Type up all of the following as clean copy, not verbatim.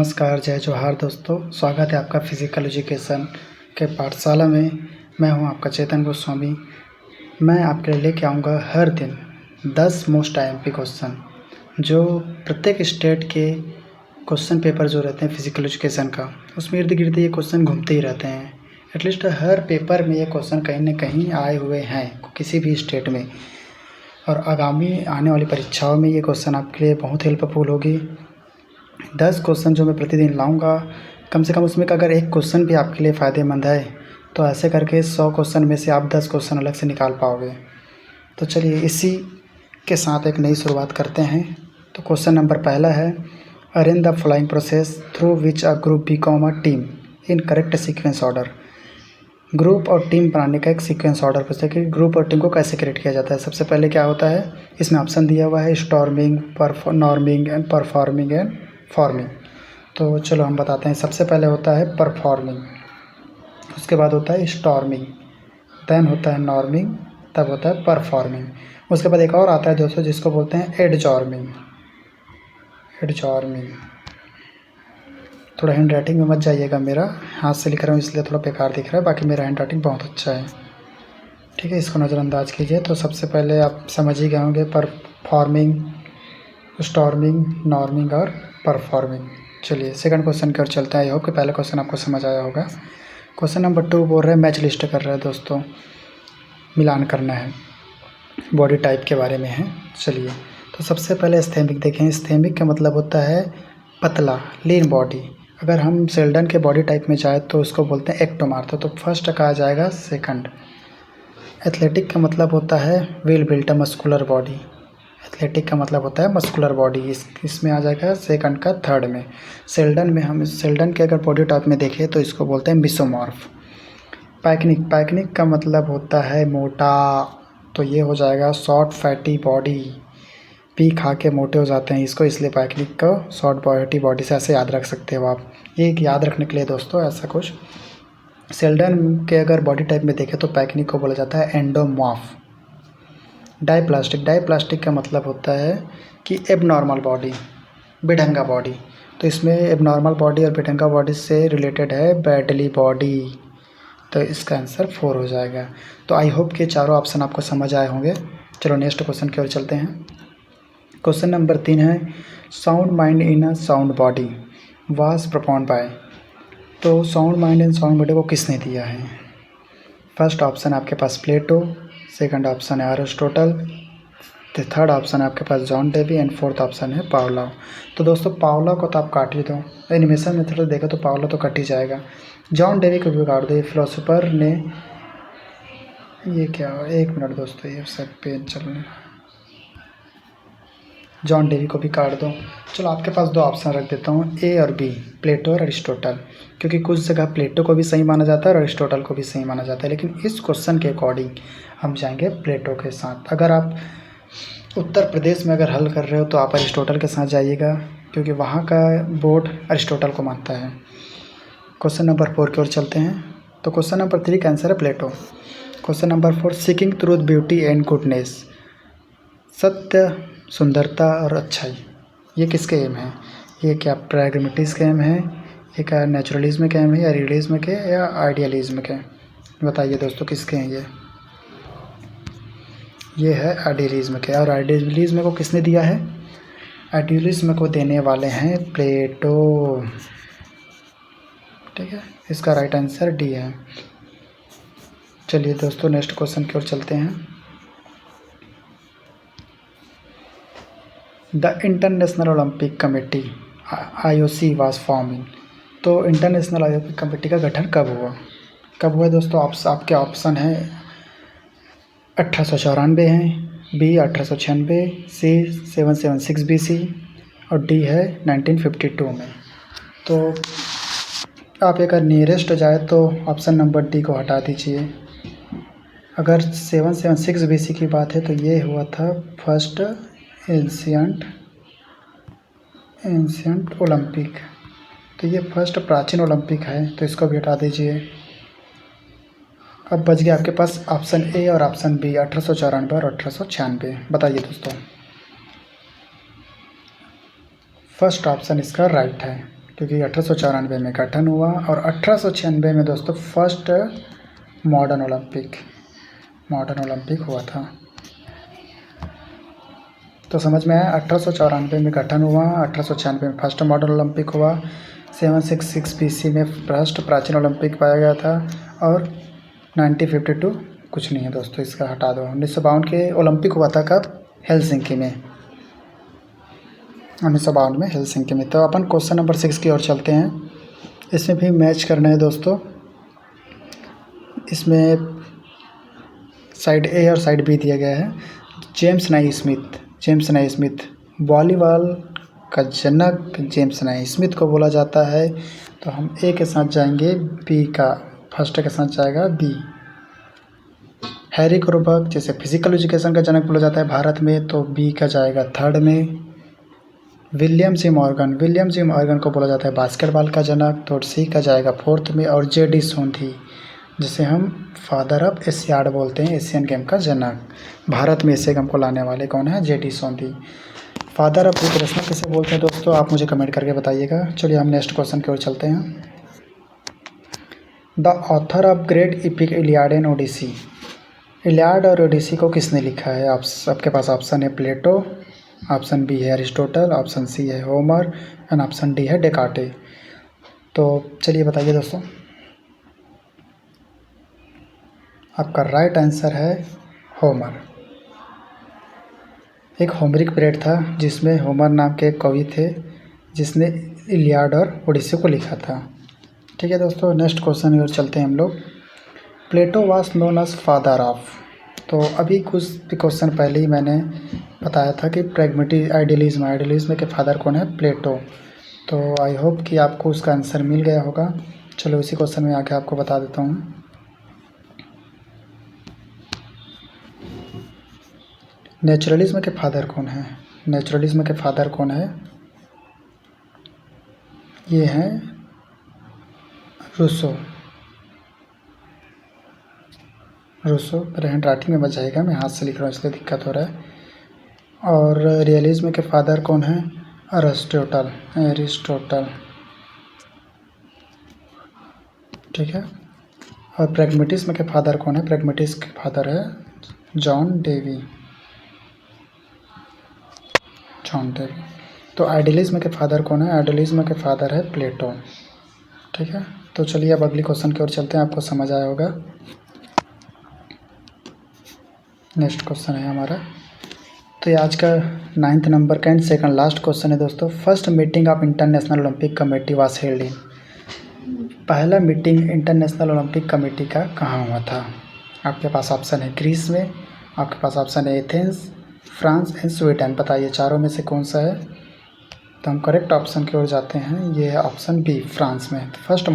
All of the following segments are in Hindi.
नमस्कार, जय जोहार दोस्तों। स्वागत है आपका फिज़िकल एजुकेशन के पाठशाला में। मैं हूं आपका चेतन गोस्वामी। मैं आपके लिए लेके आऊँगा हर दिन 10 मोस्ट आईएमपी क्वेश्चन, जो प्रत्येक स्टेट के क्वेश्चन पेपर जो रहते हैं फिज़िकल एजुकेशन का, उसमें इर्द-गिर्द ये क्वेश्चन घूमते ही रहते हैं। एटलीस्ट हर पेपर में ये क्वेश्चन कहीं न कहीं आए हुए हैं किसी भी स्टेट में, और आगामी आने वाली परीक्षाओं में ये क्वेश्चन आपके लिए बहुत हेल्पफुल होगी। 10 क्वेश्चन जो मैं प्रतिदिन लाऊंगा, कम से कम उसमें का अगर एक क्वेश्चन भी आपके लिए फ़ायदेमंद है तो ऐसे करके 100 क्वेश्चन में से आप 10 क्वेश्चन अलग से निकाल पाओगे। तो चलिए इसी के साथ एक नई शुरुआत करते हैं। तो क्वेश्चन नंबर पहला है, arrange the flying process through which a group become a team in correct sequence order. Group और टीम बनाने का एक सीक्वेंस ऑर्डर पूछता है कि ग्रुप और टीम को कैसे क्रिएट किया जाता है। सबसे पहले क्या होता है, इसमें ऑप्शन दिया हुआ है storming, norming and performing and forming. तो चलो हम बताते हैं। सबसे पहले होता है परफॉर्मिंग, उसके बाद होता है स्टॉर्मिंग, देन होता है नॉर्मिंग, तब होता है परफॉर्मिंग। उसके बाद एक और आता है दोस्तों जिसको बोलते हैं एडजॉर्मिंग। थोड़ा हैंड राइटिंग में मत जाइएगा, मेरा हाथ से लिख रहा हूँ इसलिए थोड़ा बेकार दिख रहा है, बाकी मेरा हैंड राइटिंग बहुत अच्छा है, ठीक है, इसको नज़रअंदाज कीजिए। तो सबसे पहले आप समझ ही गए होंगे परफॉर्मिंग, स्टॉर्मिंग, नॉर्मिंग और परफॉर्मिंग। चलिए सेकंड क्वेश्चन की ओर चलते हैं। आई होप कि पहला क्वेश्चन आपको समझ आया होगा। क्वेश्चन नंबर 2 बोल रहे हैं मैच लिस्ट कर रहे हैं दोस्तों, मिलान करना है, बॉडी टाइप के बारे में है। चलिए तो सबसे पहले स्थैमिक देखें। स्थैमिक का मतलब होता है पतला, लीन बॉडी। अगर हम शेल्डन के बॉडी टाइप में जाए तो उसको बोलते हैं एक्टोमार्थ, तो फर्स्ट का आ जाएगा सेकंड। एथलेटिक का मतलब होता है well built muscular body. Athletic का मतलब होता है मस्कुलर बॉडी, इसमें आ जाएगा सेकंड का थर्ड में। शेल्डन के अगर बॉडी टाइप में देखें तो इसको बोलते हैं मिसोमॉर्फ। पैकनिक का मतलब होता है मोटा, तो ये हो जाएगा शॉर्ट फैटी बॉडी। पी खा के मोटे हो जाते हैं इसको, इसलिए पैकनिक को शॉर्ट फैटी बॉडी से ऐसे याद रख सकते हो आप। ये याद रखने के लिए दोस्तों ऐसा कुछ। शेल्डन के अगर बॉडी टाइप में देखें तो पैकनिक को बोला जाता है एंडोमॉर्फ। डाईप्लास्टिक का मतलब होता है कि एबनॉर्मल बॉडी, बेढंगा बॉडी। तो इसमें एबनॉर्मल बॉडी और बेढंगा बॉडी से रिलेटेड है बैडली बॉडी, तो इसका आंसर 4 हो जाएगा। तो आई होप कि चारों ऑप्शन आपको समझ आए होंगे। चलो नेक्स्ट क्वेश्चन की ओर चलते हैं। क्वेश्चन नंबर 3 है, sound mind in a sound body was propound by. तो sound mind in sound body को किसने दिया है? फर्स्ट ऑप्शन आपके पास प्लेटो, सेकंड ऑप्शन है अरिस्टोटल, थर्ड ऑप्शन है आपके पास John Dewey and fourth option है पावलोव। तो दोस्तों पावलोव को तो आप काट ही दो, एनिमेशन में थोड़ा देखो तो पावलोव तो कट ही जाएगा। जॉन डेवी को भी काट दो, ये फिलोसोफर ने, ये क्या, एक मिनट दोस्तों ये सब पेन चल रहा है, जॉन डेवी को भी काट दो। चलो आपके पास दो ऑप्शन रख देता हूँ, ए और बी, प्लेटो और अरिस्टोटल, क्योंकि कुछ जगह प्लेटो को भी सही माना जाता है और अरिस्टोटल को भी सही माना जाता है, लेकिन इस क्वेश्चन के अकॉर्डिंग हम जाएंगे प्लेटो के साथ। अगर आप उत्तर प्रदेश में अगर हल कर रहे हो तो आप अरिस्टोटल के साथ जाइएगा, क्योंकि वहाँ का बोर्ड अरिस्टोटल को मानता है। क्वेश्चन नंबर 4 की ओर चलते हैं। तो क्वेश्चन नंबर 3 का आंसर है Plato. Question number 4, seeking truth beauty and goodness, सत्य, सुंदरता और अच्छाई, ये किसके एम है? ये क्या प्रैग्मेटिस्ट के एम है, ये क्या नेचुरलिज्म के एम है, या रियलिज्म के, या आइडियलिज्म के? बताइए दोस्तों किसके हैं ये है आइडियलिज्म के। और आइडियलिज्म को किसने दिया है? आइडियलिज्म को देने वाले हैं प्लेटो, ठीक है, इसका राइट आंसर डी है। चलिए दोस्तों नेक्स्ट क्वेश्चन की ओर चलते हैं। The international Olympic committee IOC was forming. तो इंटरनेशनल ओलंपिक कमेटी का गठन कब हुआ दोस्तों? आपके ऑप्शन है 1894 हैं, बी 1896, सी 776 BC और डी है 1952 में। तो आप अगर नियरेस्ट जाए तो ऑप्शन नंबर डी को हटा दीजिए। अगर 776 BC की बात है तो ये हुआ था फर्स्ट एंशियंट ओलंपिक, तो ये फर्स्ट प्राचीन ओलंपिक है, तो इसको भी हटा दीजिए। अब बच गया आपके पास ऑप्शन ए और ऑप्शन बी, 1894 और 1896। बताइए दोस्तों, फर्स्ट ऑप्शन इसका राइट है, क्योंकि 1894 में गठन हुआ और 1896 में दोस्तों फर्स्ट मॉडर्न ओलंपिक हुआ था। तो समझ में आया, 1894 में गठन हुआ, 1896 में फर्स्ट मॉडर्न ओलंपिक हुआ, 766 BC में फर्स्ट प्राचीन ओलंपिक पाया गया था और 1952 कुछ नहीं है दोस्तों, इसका हटा दो। 1952 के ओलंपिक हुआ था कब? हेलसिंकी में, 1952 में हेलसिंकी में। तो अपन क्वेश्चन नंबर 6 की ओर चलते हैं। इसमें भी मैच करना है दोस्तों। इसमें साइड ए और साइड बी दिया गया है। जेम्स नाइस्मिथ वॉलीबॉल का जनक जेम्स नाइस्मिथ को बोला जाता है। तो हम ए के साथ जाएंगे, बी का फर्स्ट के साथ जाएगा बी। हैरी क्रूबक जैसे फिजिकल एजुकेशन का जनक बोला जाता है भारत में, तो बी का जाएगा थर्ड में। विलियम जी मॉर्गन को बोला जाता है बास्केटबॉल का जनक, तो सी का जाएगा फोर्थ में। और जे.डी. सोंधी जिसे हम फादर ऑफ एशियाड बोलते हैं, एशियन गेम का जनक, भारत में एशिया गेम को लाने वाले कौन है? जे.डी. सोंधी। फादर ऑफ रिकरेशनल किसे बोलते हैं दोस्तों? आप मुझे कमेंट करके बताइएगा। चलिए हम नेक्स्ट क्वेश्चन की ओर चलते हैं। The author of great epic Iliad and Odyssey. Iliad और ओडिसी को किसने लिखा है? आप सबके पास ऑप्शन है प्लेटो, ऑप्शन बी है अरिस्टोटल, ऑप्शन सी है होमर एंड ऑप्शन डी है डेकार्टे। तो चलिए बताइए दोस्तों। आपका राइट आंसर है होमर। एक होमरिक पीरियड था जिसमें होमर नाम के एक कवि थे जिसने इलियाड और ओडिसी को लिखा था। ठीक है दोस्तों, नेक्स्ट क्वेश्चन की ओर चलते हैं हम लोग। Plato was known as father of. तो अभी कुछ क्वेश्चन पहले ही मैंने बताया था कि प्रैग्मेटिक आइडियलिज्म के फादर कौन है? प्लेटो। तो आई होप कि आपको उसका आंसर मिल गया होगा। चलो इसी क्वेश्चन में आके आपको बता देता हूँ। नेचुरलिज्म के फादर कौन है? नेचुरलिज्म के फादर कौन है? ये हैं रूसो। पर हैंड राइटिंग में बच जाएगा, मैं हाथ से लिख रहा हूँ इसलिए दिक्कत हो रहा है। और रियलिज्म के फादर कौन है? एरिस्टोटल। ठीक है। और प्रैग्मेटिज्म के फादर कौन है? प्रैग्मेटिज्म के फादर है जॉन डेवी। तो आइडियलिज्म के फादर कौन है? आइडियलिज्म के फादर है प्लेटो। ठीक है। तो चलिए अब अगली क्वेश्चन की ओर चलते हैं, आपको समझ आया होगा। नेक्स्ट क्वेश्चन है हमारा, तो ये आज का 9th नंबर का एंड सेकंड लास्ट क्वेश्चन है दोस्तों। First meeting of international Olympic committee was held in. पहला मीटिंग इंटरनेशनल ओलंपिक कमेटी का कहाँ हुआ था? आपके पास ऑप्शन है ग्रीस में, आपके पास ऑप्शन है एथेंस, फ्रांस एंड स्वीडन। बताइए चारों में से कौन सा है? तो हम करेक्ट ऑप्शन की ओर जाते हैं, ये है ऑप्शन बी, फ्रांस में। फर्स्ट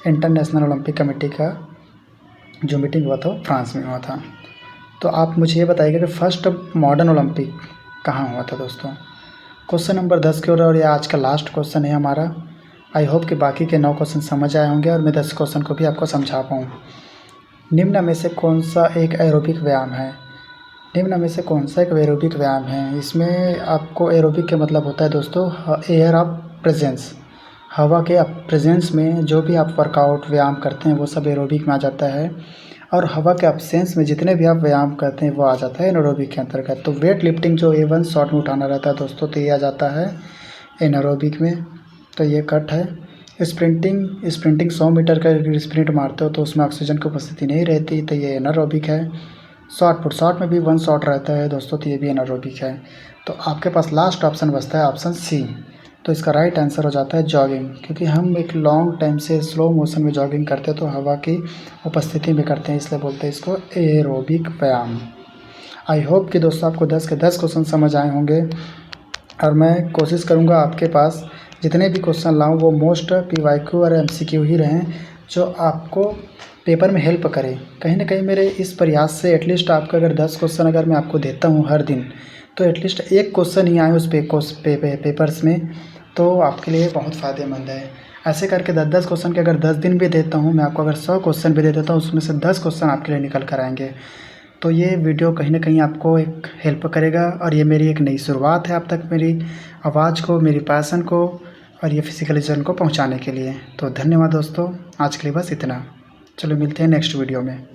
इंटरनेशनल ओलंपिक कमेटी का जो मीटिंग हुआ था वो फ्रांस में हुआ था। तो आप मुझे ये बताइएगा कि फर्स्ट मॉडर्न ओलंपिक कहाँ हुआ था दोस्तों। क्वेश्चन नंबर 10 की ओर, और ये आज का लास्ट क्वेश्चन है हमारा। आई होप कि बाकी के 9 क्वेश्चन समझ आए होंगे और मैं 10 क्वेश्चन को भी आपको समझा पाऊँ। निम्न में से कौन सा एक एरोबिक व्यायाम है? निम्न में से कौन सा एक एरोबिक व्यायाम है? इसमें आपको एरोबिक के मतलब होता है दोस्तों एयर ऑफ प्रेजेंस, हवा के प्रेजेंस में जो भी आप वर्कआउट व्यायाम करते हैं वो सब एरोबिक में आ जाता है। और हवा के एब्सेंस में जितने भी आप व्यायाम करते हैं वो आ जाता है एनारोबिक के अंतर्गत। तो वेट लिफ्टिंग जो A1 शॉट में उठाना रहता है दोस्तों, तो ये आ जाता है एनारोबिक में। तो ये कट है। स्प्रिंटिंग 100 मीटर का स्प्रिंट मारते हो तो उसमें ऑक्सीजन की उपस्थिति नहीं रहती, तो ये एनारोबिक है। शॉट में भी 1 शॉट रहता है दोस्तों, तो ये भी एनारोबिक है। तो आपके पास लास्ट ऑप्शन बचता है ऑप्शन सी। तो इसका राइट आंसर हो जाता है जॉगिंग, क्योंकि हम एक लॉन्ग टाइम से स्लो मोशन में जॉगिंग करते हैं तो हवा की उपस्थिति में करते हैं, इसलिए बोलते हैं इसको एरोबिक व्यायाम। आई होप कि दोस्तों आपको 10 के 10 क्वेश्चन समझ आए होंगे और मैं कोशिश करूँगा आपके पास जितने भी क्वेश्चन लाऊँ वो मोस्ट PYQ और MCQ ही रहें, जो आपको पेपर में हेल्प करें। कहीं ना कहीं मेरे इस प्रयास से एटलीस्ट आपका अगर 10 क्वेश्चन अगर मैं आपको देता हूँ हर दिन, तो एटलीस्ट एक क्वेश्चन ही आए उस पेपर्स में, तो आपके लिए बहुत फ़ायदेमंद है। ऐसे करके 10-10 क्वेश्चन के अगर 10 दिन भी देता हूँ मैं आपको, अगर 100 क्वेश्चन भी दे देता हूँ उसमें से 10 क्वेश्चन आपके लिए निकल कर आएंगे। तो ये वीडियो कहीं ना कहीं आपको एक हेल्प करेगा और ये मेरी एक नई शुरुआत है आप तक मेरी आवाज़ को, मेरी पैशन को और ये फिजिकल एजुकेशन को पहुंचाने के लिए। तो धन्यवाद दोस्तों, आज के लिए बस इतना। चलो मिलते हैं नेक्स्ट वीडियो में।